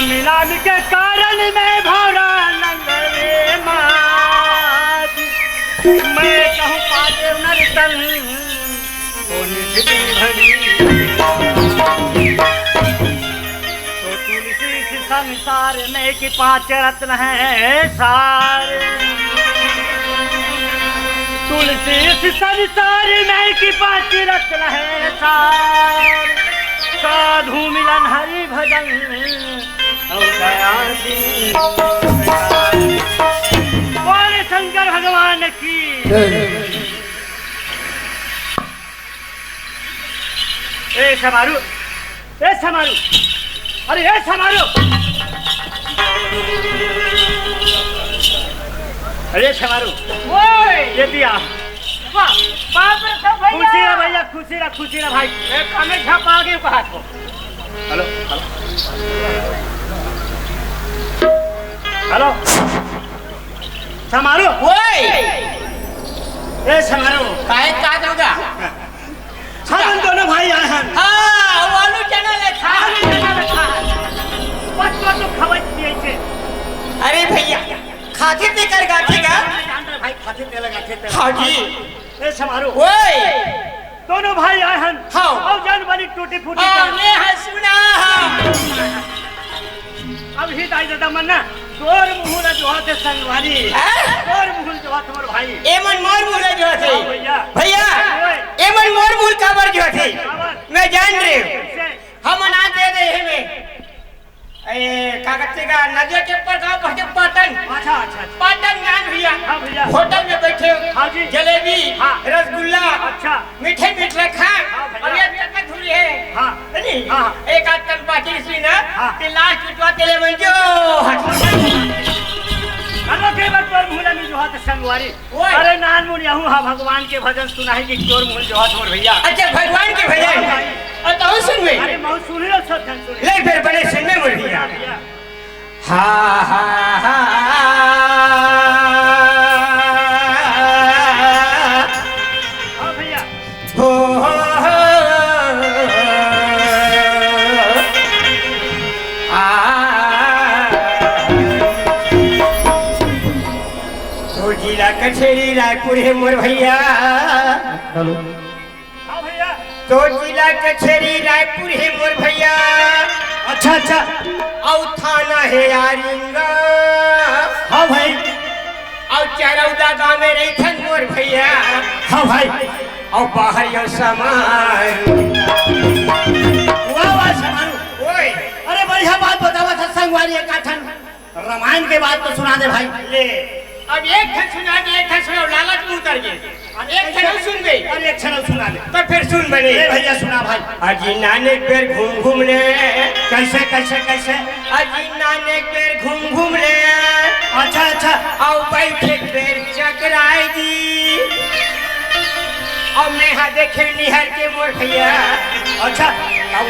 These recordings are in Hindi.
मिलान के कारण में भौरा लंगरे मात मैं कहूँ पाते नर्तन तो तुलसी संसार में कि 5 रत्न है सारे तुलसी संसार में कि 5 रत्न है सारे साधु मिलन हरि भजन बोले शंकर भगवान की। ए समारू अरे ए समारू अरे समारू ये दिया खुशी रहा भाई हमें झपा के कहा को हेलो समारू ए समारू काय का होगा हम दोनों भाई आए हैं। हाँ वालू चना ले खा बच्चों तो खबर दिए थे। अरे भैया खाते पे कर गाते का भाई खाते पे लगा थे हाँ जी ए समारू ओए दोनों भाई आए हैं। हाँ और जान बनी टूटी फूटी हमने है सुना अब ही दाई दादा मन्ना तोर मुहूला जो हाथे संगवारी तोर मुहूल जो हाथ तुम्हारे भाई एमन मोर मुहूला जो हाथे भैया एमन मोर मुहूल काबर जो हाथे मैं जान रही हूँ हम ना दे दे हमें कागज का नजर के पर गाँव पहुँचे पाटन अच्छा पाटन जान भैया होटल में बैठे हाँ जी जलेबी रसगुल्ला अच्छा मीठे खा और ये तक धुरी है नहीं एक आध तन बाकी सी ना कि लास्ट उठवा तेले मंजो अरे के बात तोर मुहूला में जो हाथ संगवारी अरे नान मुन यहूं हां भगवान के भजन सुना है कि तोर मुहूल जो हाथ मोर भैया अच्छा भगवान के भजन और तो सुन में अरे मैं सुन लो सब धन सुन ले फिर बड़े सुन में मोर भैया हा भैया हो जिला कचेरी रायपुर है मोर भैया हेलो हां भैया तो जिला कचेरी रायपुर है मोर भैया अच्छा और थाना है यारिंगा हाँ भाई और चरौदा गांव में रही थन मोर भैया हाँ भाई और बाहर यो सामान वाह समारू ओए अरे बढ़िया बात बतावा सत्संगवारी काठन रामायण के बात तो सुना दे भाई ले अब एक ठन सुना दे एक ठन सुना लालच में उतर गए अब एक ठन सुन गई अरे एक क्षण सुना दे तो फिर सुन बने ए भैया सुना भाई अजी नानक पेर घूम ले कैसे अजी नानक पेर घूम ले अच्छा और बैठे पेर चकराई जी और मैं हा देखे निहर के मोर भैया अच्छा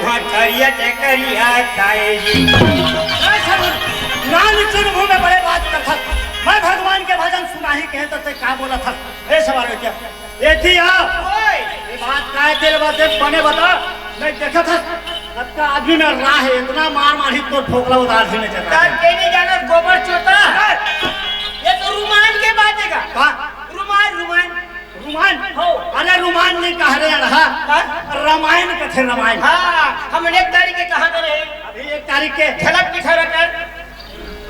वहाँ करिया ताए जी नान सुन मुंह में बड़े बात करता मैं भगवान के भजन सुना ही कहता थे क्या बोला था ए सवाल क्या ये थी ये बात का तेरे बात बने बता मैं देखा था अब का आदमी में राह है इतना मार ही तो ठोकला उतार देने चाहता तब के नहीं जाना गोबर चोता ये तो रुमान के बात है का रुमान हो अरे रुमान नहीं कह रहे रहा रामायण कथे रामायण हाँ हम 1 तारीख के कहा रहे अभी 1 तारीख के झलक दिखा रहा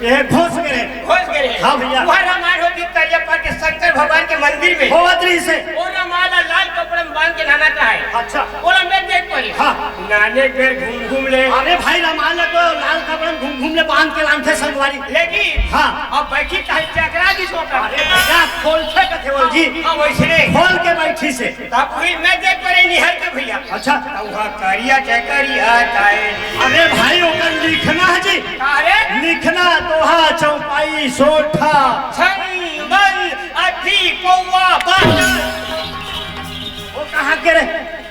ये घोष गए हाँ भैया वहाँ रामायण होती तरिया पर के शंकर भगवान के मंदिर में होवतरी से वो रामायण लाल कपड़े में बांध के नहाना चाहे अच्छा बोला मैं देख पड़ी हाँ नाने फिर घूम ले अरे भाई रामायण तो लाल कपड़े में घूम ले बांध के लान थे संगवारी लेकिन हाँ अब बैठी चाहे चकरा दी सोता अरे भैया खोल थे कथे बोल जी हाँ वैसे खोल के बैठी से तब वही मैं देख पड़ी निहर के भैया अच्छा वहाँ करिया चकरिया ताए अरे भाई ओकर लिखना है जी अरे लिखना दोहा चौपाई सोठा छंबन अथी कौवा बादल वो कहाँ के रे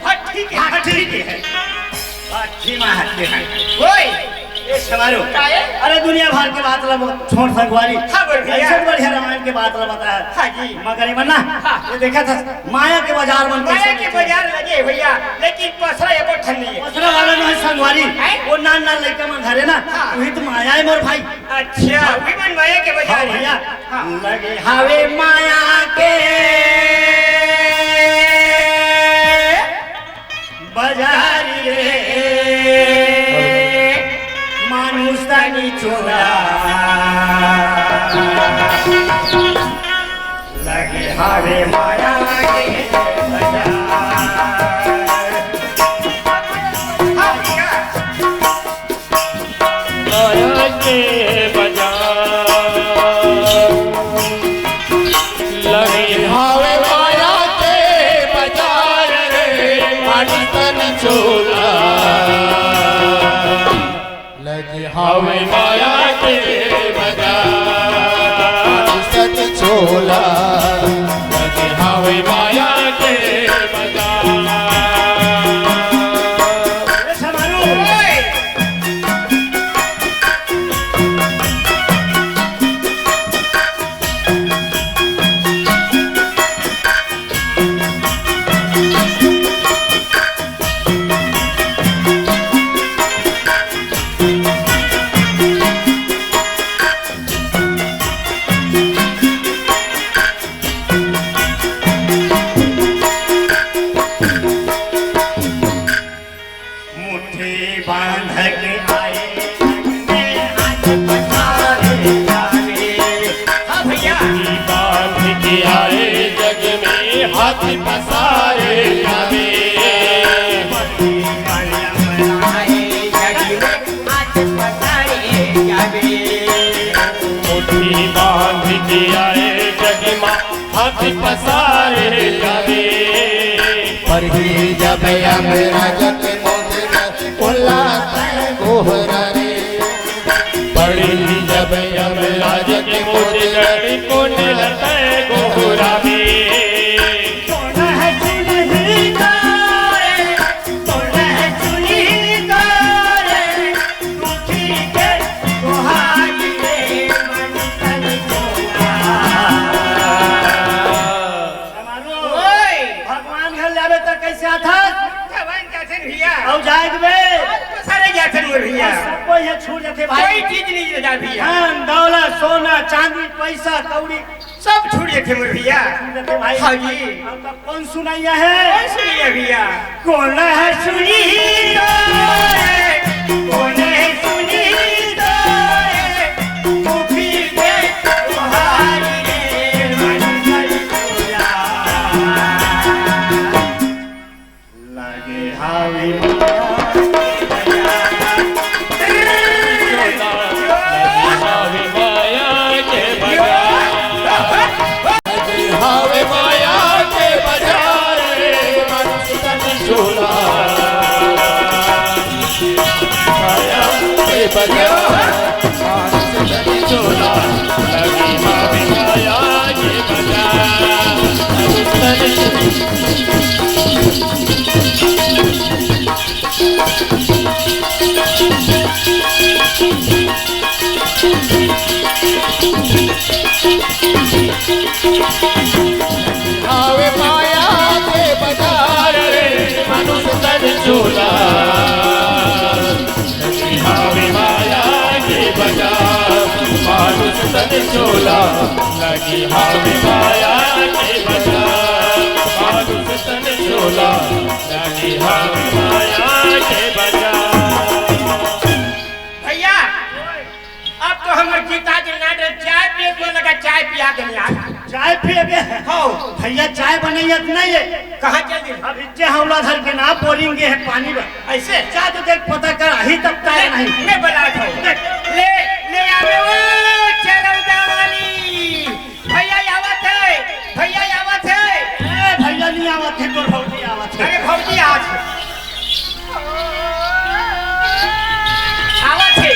भट्टी के भट्टी में हट्टी है ओए ये समारो काहे अरे दुनिया भर के बात ला छोड़ संगवारी हाँ बोल भैया ऐसे बढ़िया रामायण के बात बताया। हाँ जी। मगर ये मन्ना हाँ। ये देखा था माया के बाजार में माया के बाजार लगे भैया, लेकिन पसरा एको ठन नहीं है। पसरा वाला नहीं संगवारी हैं? वो नान नान लड़का मन धरे ना हाँ। वही तो माया है मोर भाई। अच्छा वही मन माया के हाँ बाजार भैया हाँ। लगे हावे माया के बाजारी रे मानुष तनी चोरा लगे हावे माया के बाजार। हाँ भैया। माया के बाजार लगे हावे माया के बाजार रे मानुष तन चोला लगे हावे माया के बाजार मानुष तन चोला लगे हावे माया के बाजार। ए समारू ओए, मुट्ठी बांध के आए हाथ पसारे जावे। हाँ भैया। बांध के आए जग में हाथ पसारे जावे। मुट्ठी बांध के आए जग में हाथ पसारे जावे। पर ही जब यमराज के मुद्रा कोहरा रे पड़ी जब यमराज के मुद्गड़ को निलते गोहरा में। कौन है चुनरी तारे, कौन है चुनरी तारे, मुट्ठी के गुहारी रे मन तन चोरा। समारू ओए, भगवान घर जावे तो कैसे आता जवान कैसे भैया? औ जाएग बे सारे जाते मोर भैया। सब कोई है छूट जाते भाई। कोई चीज नहीं रह जा भैया। धन दौलत सोना चांदी पैसा कौड़ी सब छूट जाते मोर भैया। छूट जाते भाई। हाँ जी। अब तक कौन सुनाइया है कौन सुनिए भैया? कौन है सुनी तारे, कौन है सुनी तारे, मुट्ठी के गुहारी रे मन तन चोरा। लगे हावी हावे माया के बाजार हावे माया के बाजार रे मानुष तन चोला माया के बाजार मानुष तन चोला लगे हावे माया के बाजार मानुष तन हावे माया के बाजार रे मानुष तन चोला लगे हावे माया के बाजार मानुष तन चोला लगे हावे माया के बाजार मानुष तन चोला लगे हावे माया के बाजार। भैया, अब तो हम जीता के ना दे, चाय पिए को लगा चाय पिया के नहीं आ। चाय पिएगे हो भैया चाय बनैयत नहीं है कहाँ चल गए? अब इच्चे हमला धर के ना बोरिंगे है पानी में ऐसे जा तो देख पता कर ही तब चाय नहीं मैं बता था ले ले आवे वो चरौदा वाली भैया आवत है, भैया आवत है। ए भैया नहीं आवत है तो भौजी आवत है। अरे भौजी आज आवत है।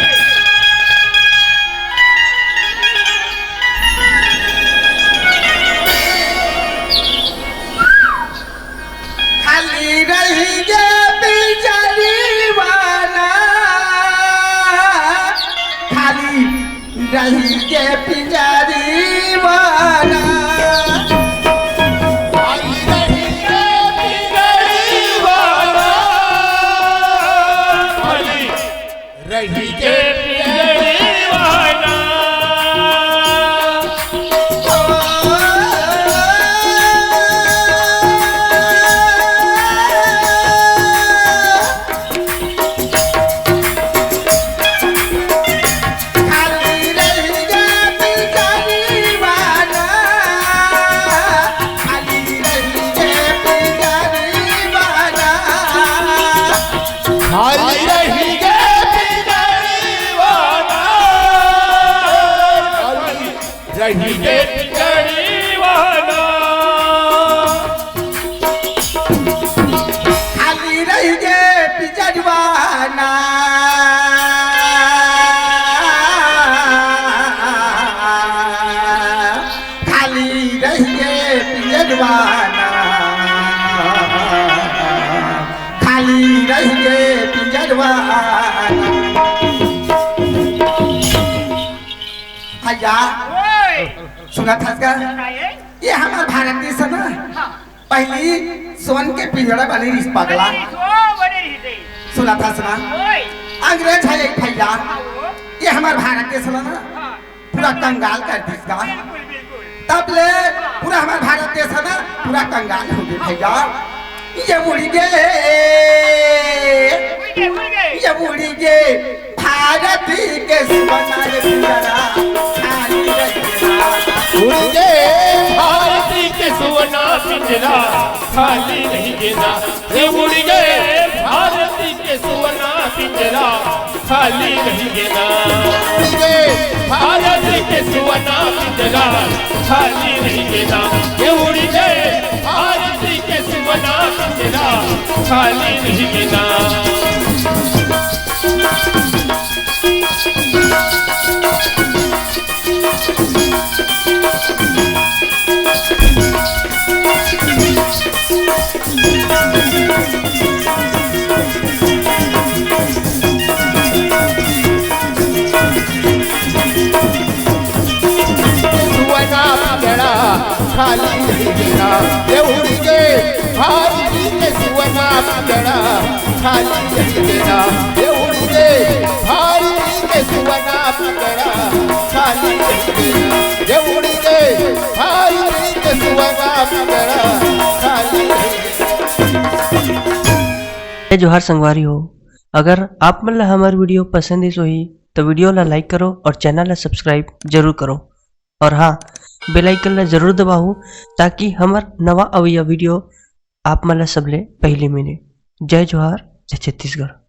खाली रही गे बिचारी वाला खाली रही गे पिंजारी वाला गे पिंजड़ी वाला खाली रह गे पिंजड़वाना खाली रह गे पिंजड़वाना खाली रह गे पिंजड़वाना भैया सुना था क्या ये हमारा भारत देश है ना पहली सोन के पिंजड़ा वाली रिस पगला सुना था सुना अंग्रेज है एक भैया ये हमारा भारत देश है ना पूरा कंगाल कर दिसगा तब ले पूरा हमारा भारत देश है ना पूरा कंगाल हो गए भैया ये उड़ी गए ये उड़ी गए भारत के सोना के पिंजड़ा खाली रखना उड़ गे भारती के सोना पिंजरा खाली नहीं देना ये उड़ गए भारती के सोना पिंजरा खाली नहीं देना भारती के सोना पिंजरा खाली नहीं देना ये उड़ गए भारती के सोना पिंजरा खाली नहीं देना खाली देना ये उड़ के भारती के सुवना पिंजड़ा खाली देना ये उड़ के भारती के सुवना पिंजड़ा खाली देना ये उड़ के भारती के सुवना पिंजड़ा खाली जय जोहार संगवारी हो। अगर आप मन ला हमार वीडियो पसंद ही तो वीडियो ला लाइक करो और चैनल ला सब्सक्राइब जरूर करो और हाँ बेल आइकन ला जरूर दबाओ ताकि हमार नवा अवैया वीडियो आप मन ला सबले पहले मिले। जय जोहार, जय छत्तीसगढ़।